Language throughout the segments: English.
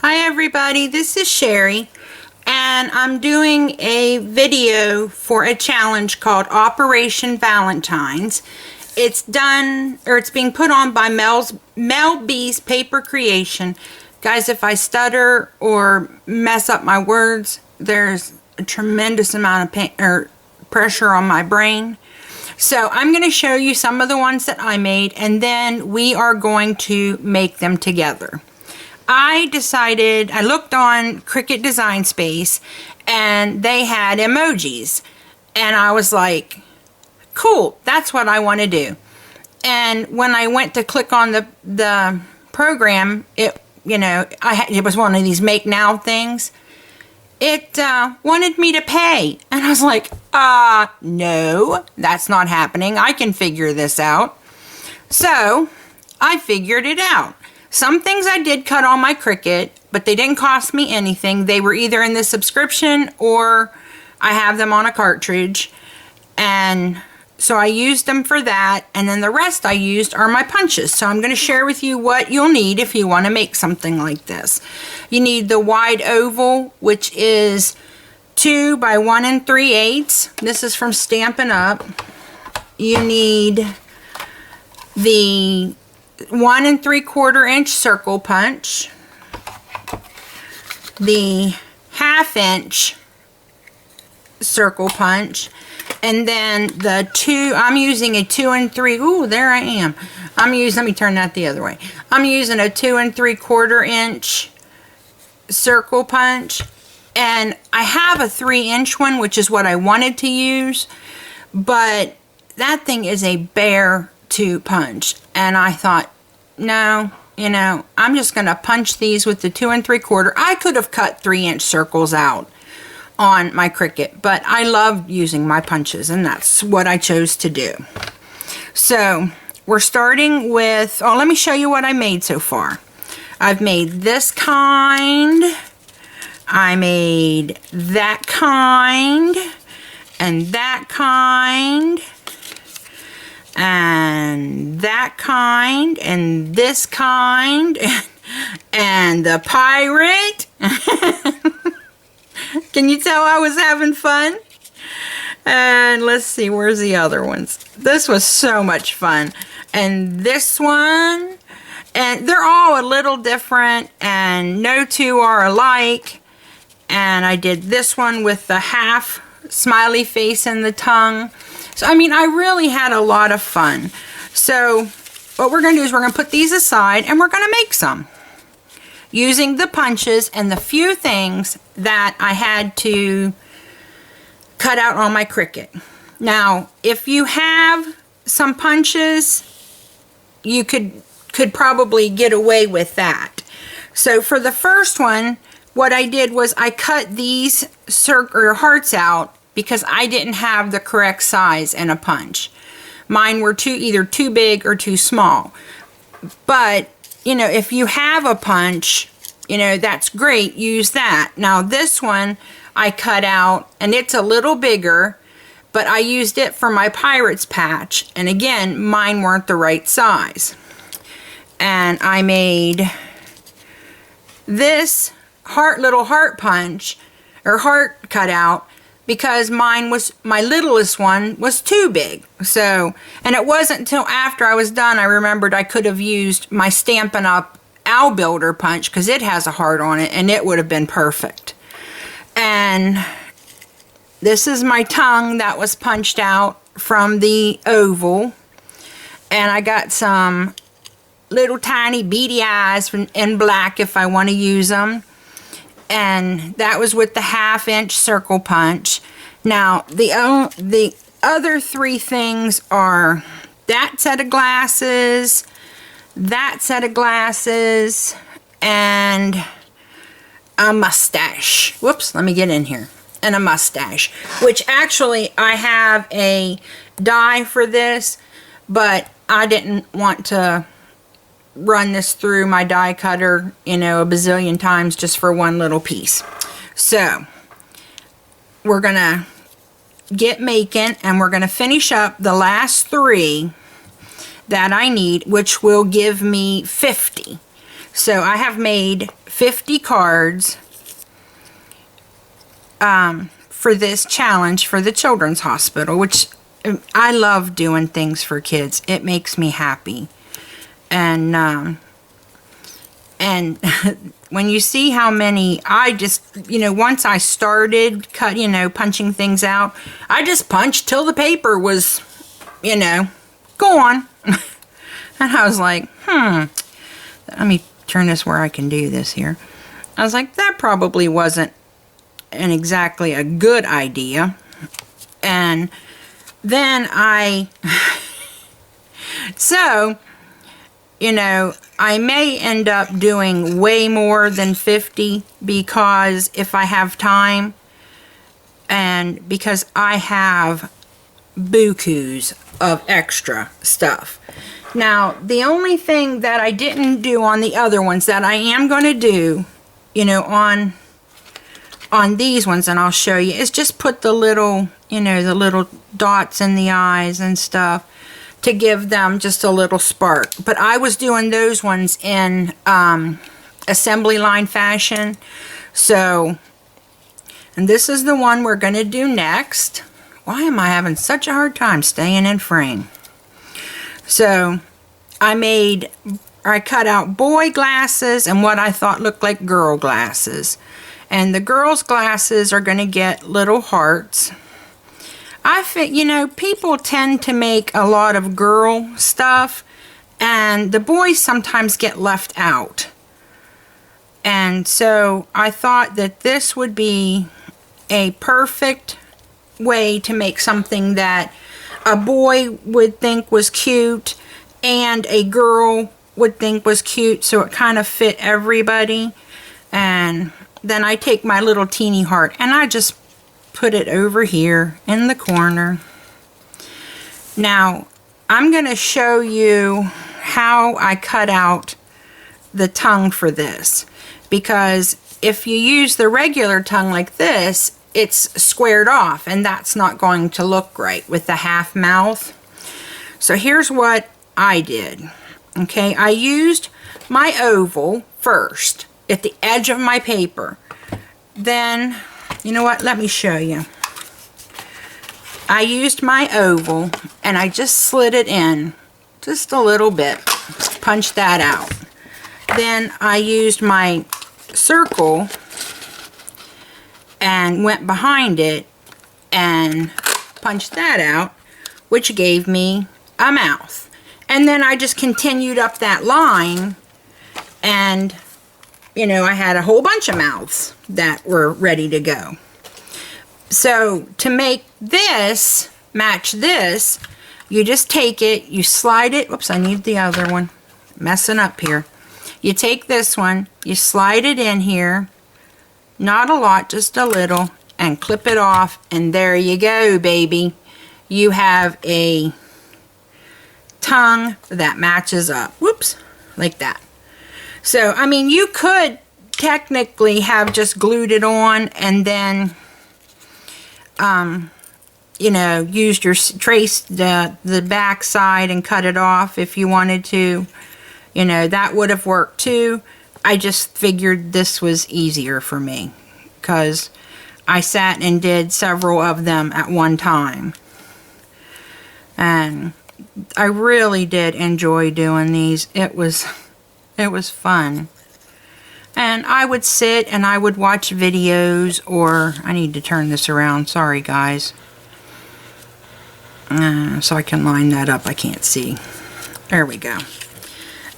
Hi everybody, this is Sherry, and I'm doing a video for a challenge called Operation Valentine's. It's being put on by Mel B's Paper Creation. Guys, if I stutter or mess up my words, there's a tremendous amount of pain or pressure on my brain. So I'm going to show you some of the ones that I made, and then we are going to make them together. I looked on Cricut Design Space and they had emojis, and I was like, cool, that's what I want to do. And when I went to click on the program, it was one of these make now things. It wanted me to pay, and I was like, no, that's not happening. I can figure this out. So I figured it out. Some things I did cut on my Cricut, but they didn't cost me anything. They were either in the subscription or I have them on a cartridge. And so I used them for that. And then the rest I used are my punches. So I'm going to share with you what you'll need if you want to make something like this. You need the wide oval, which is 2 by 1 3/8. This is from Stampin' Up. You need the 1 3/4 inch circle punch, the 1/2 inch circle punch, and then the I'm using a 2 3. Ooh, there I am. Let me turn that the other way. I'm using a 2 3/4 inch circle punch, and I have a 3-inch one, which is what I wanted to use, but that thing is a bear to punch, and I thought, no, I'm just going to punch these with the 2 3/4. I could have cut 3-inch circles out on my Cricut, but I love using my punches, and that's what I chose to do. So we're starting with, let me show you what I made so far. I've made this kind, I made that kind, and that kind, and that kind, and this kind, and the pirate. Can you tell I was having fun? And let's see, where's the other ones? This was so much fun. And this one, and they're all a little different, and no two are alike. And I did this one with the half smiley face and the tongue. So, I really had a lot of fun. So, what we're going to do is we're going to put these aside and we're going to make some using the punches and the few things that I had to cut out on my Cricut. Now, if you have some punches, you could probably get away with that. So, for the first one, what I did was I cut these hearts out because I didn't have the correct size in a punch. Mine were either too big or too small. But, if you have a punch, that's great, use that. Now this one I cut out, and it's a little bigger, but I used it for my pirate's patch. And again, mine weren't the right size. And I made this little heart punch, or heart cutout, because my littlest one was too big. So, and it wasn't until after I was done I remembered I could have used my Stampin' Up Owl Builder punch, because it has a heart on it, and it would have been perfect. And this is my tongue that was punched out from the oval. And I got some little tiny beady eyes in black if I want to use them. And that was with the 1/2 inch circle punch. Now, the other 3 things are that set of glasses, that set of glasses, and a mustache. Whoops, let me get in here. And a mustache, which actually I have a die for this, but I didn't want to run this through my die cutter, a bazillion times just for one little piece. So we're gonna get making, and we're gonna finish up the last 3 that I need, which will give me 50. So I have made 50 cards for this challenge for the Children's Hospital, which I love doing things for kids. It makes me happy. And when you see how many, I just, once I started punching things out, I just punched till the paper was, gone. And I was like, let me turn this where I can do this here. I was like, that probably wasn't exactly a good idea. And then so, I may end up doing way more than 50 because if I have time, and because I have bukus of extra stuff. Now, the only thing that I didn't do on the other ones that I am going to do, on these ones, and I'll show you, is just put the little, the little dots in the eyes and stuff to give them just a little spark. But I was doing those ones in assembly line fashion. So, and this is the one we're going to do next. Why am I having such a hard time staying in frame? So, I cut out boy glasses and what I thought looked like girl glasses. And the girls' glasses are going to get little hearts. I think, people tend to make a lot of girl stuff, and the boys sometimes get left out. And so I thought that this would be a perfect way to make something that a boy would think was cute and a girl would think was cute, so it kind of fit everybody. And then I take my little teeny heart and I just put it over here in the corner. Now, I'm going to show you how I cut out the tongue for this. Because if you use the regular tongue like this, it's squared off, and that's not going to look right with the half mouth. So here's what I did. Okay, I used my oval first at the edge of my paper. Then, you know what, let me show you. I used my oval and I just slid it in just a little bit, punch that out. Then I used my circle and went behind it and punched that out, which gave me a mouth. And then I just continued up that line, and I had a whole bunch of mouths that were ready to go. So to make this match this, you just take it, you slide it. Whoops, I need the other one. Messing up here. You take this one, you slide it in here, not a lot, just a little, and clip it off, and there you go, baby. You have a tongue that matches up. Whoops, like that. So, I mean, you could technically have just glued it on and then, used your traced the back side and cut it off if you wanted to. That would have worked too. I just figured this was easier for me because I sat and did several of them at one time. And I really did enjoy doing these. It was fun. And I would sit and I would watch videos, or I need to turn this around. Sorry, guys. So I can line that up. I can't see. There we go.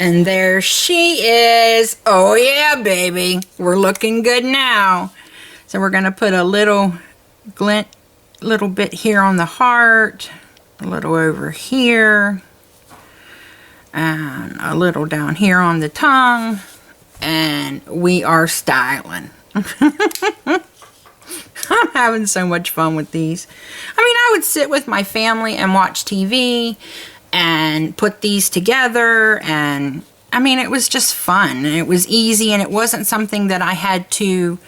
And there she is. Oh yeah, baby. We're looking good now. So we're going to put a little glint, little bit here on the heart, a little over here, and a little down here on the tongue, and we are styling. I'm having so much fun with these. I mean, I would sit with my family and watch TV and put these together, and I mean, it was just fun, and it was easy, and it wasn't something that I had to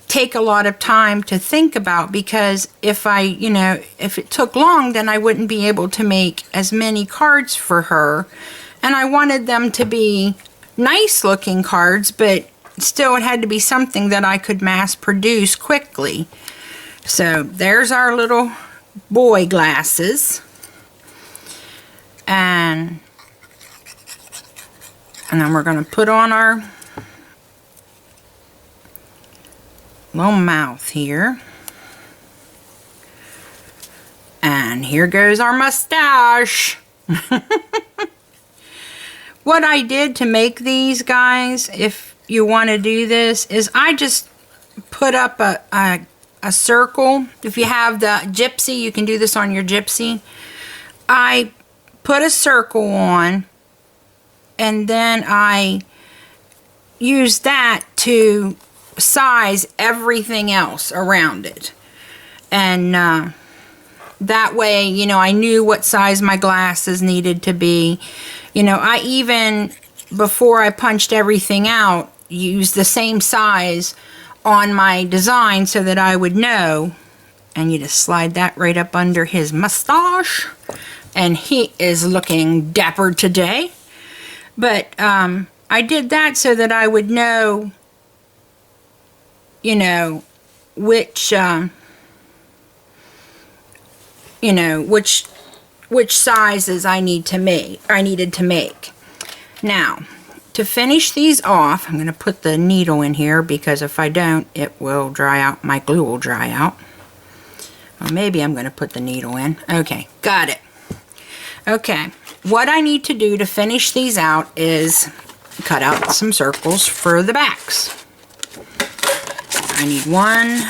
take a lot of time to think about, because if it took long, then I wouldn't be able to make as many cards for her, and I wanted them to be nice looking cards, but still it had to be something that I could mass produce quickly. So there's our little boy glasses. And then we're going to put on our little mouth here. And here goes our mustache. What I did to make these, guys, if you want to do this, is I just put up a circle. If you have the Gypsy, you can do this on your Gypsy. I put a circle on, and then I use that to size everything else around it. And that way, you know, I knew what size my glasses needed to be. You know, I even, before I punched everything out, used the same size on my design so that I would know. And you just slide that right up under his mustache. And he is looking dapper today. But I did that so that I would know, you know, which sizes I needed to make. Now, to finish these off, I'm going to put the needle in here, because if I don't, it will dry out. My glue will dry out. Well, maybe I'm going to put the needle in. Okay, got it. Okay, what I need to do to finish these out is cut out some circles for the backs. I need 1.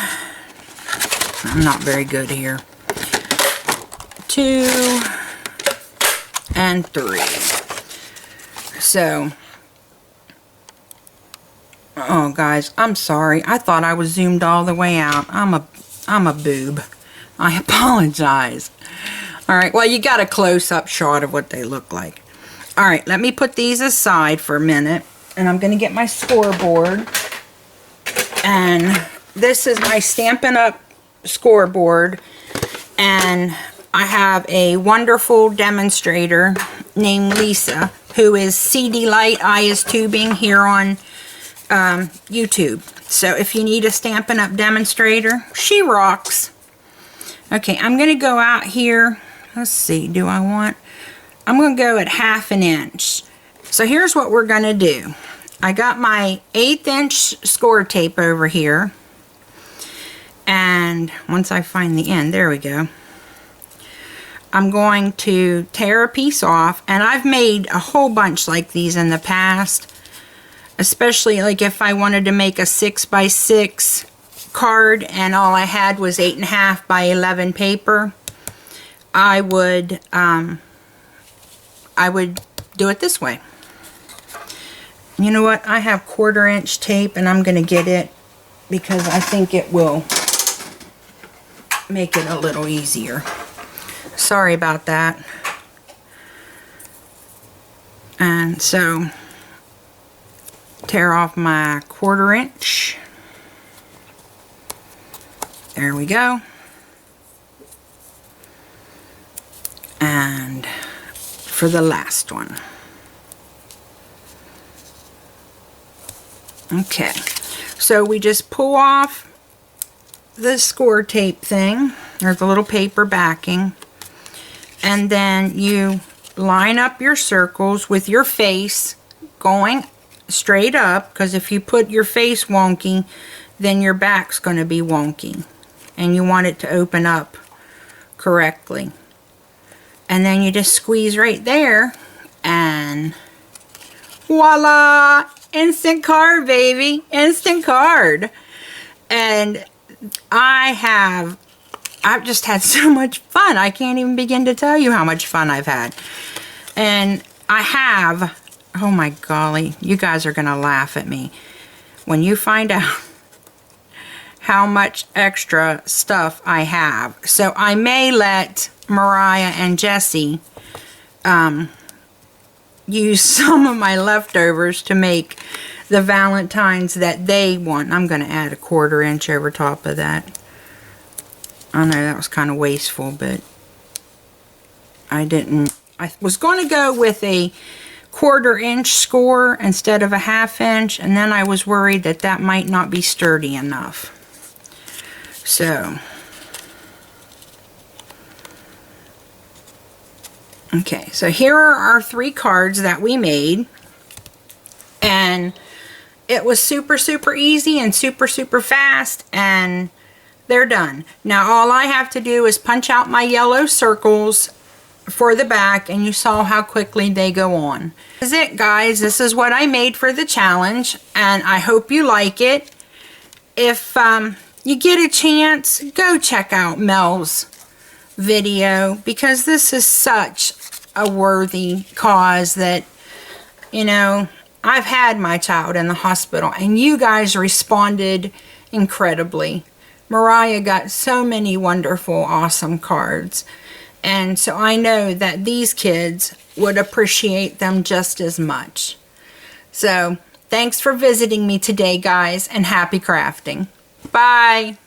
I'm not very good here. 2 and 3. So, oh guys, I'm sorry. I thought I was zoomed all the way out. I'm a boob. I apologize. All right, well, you got a close-up shot of what they look like. All right, let me put these aside for a minute, and I'm going to get my scoreboard. And this is my Stampin' Up! Scoreboard, and I have a wonderful demonstrator named Lisa, who is CD Light I is Tubing here on YouTube. So if you need a Stampin' Up! Demonstrator, she rocks. Okay, I'm going to go out here. Let's see, I'm going to go at 1/2 inch. So here's what we're going to do. I got my 1/8 inch score tape over here. And once I find the end, there we go. I'm going to tear a piece off, and I've made a whole bunch like these in the past, especially like if I wanted to make a 6x6 card and all I had was 8.5 by 11 paper. I would do it this way. You know what? I have 1/4 inch tape, and I'm going to get it because I think it will make it a little easier. Sorry about that. And so, tear off my 1/4 inch. There we go. And for the last one. Okay, so we just pull off the score tape thing, or the little paper backing, and then you line up your circles with your face going straight up, because if you put your face wonky, then your back's going to be wonky, and you want it to open up correctly. And then you just squeeze right there, and voila! Instant card, baby! Instant card! And I've just had so much fun. I can't even begin to tell you how much fun I've had. And I have, oh my golly, you guys are going to laugh at me when you find out how much extra stuff I have. So I may let Mariah and Jessie use some of my leftovers to make the Valentines that they want. I'm going to add a 1/4 inch over top of that. I know that was kind of wasteful, but I didn't. I was going to go with a 1/4 inch score instead of a 1/2 inch, and then I was worried that that might not be sturdy enough. So, okay, so here are our 3 cards that we made, and it was super easy and super fast, and they're done. Now all I have to do is punch out my yellow circles for the back, and you saw how quickly they go on. This is it, guys. This is what I made for the challenge, and I hope you like it. If you get a chance, go check out Mel's video, because this is such a worthy cause that, you know, I've had my child in the hospital, and you guys responded incredibly. Mariah got so many wonderful, awesome cards. And so I know that these kids would appreciate them just as much. So, thanks for visiting me today, guys, and happy crafting. Bye!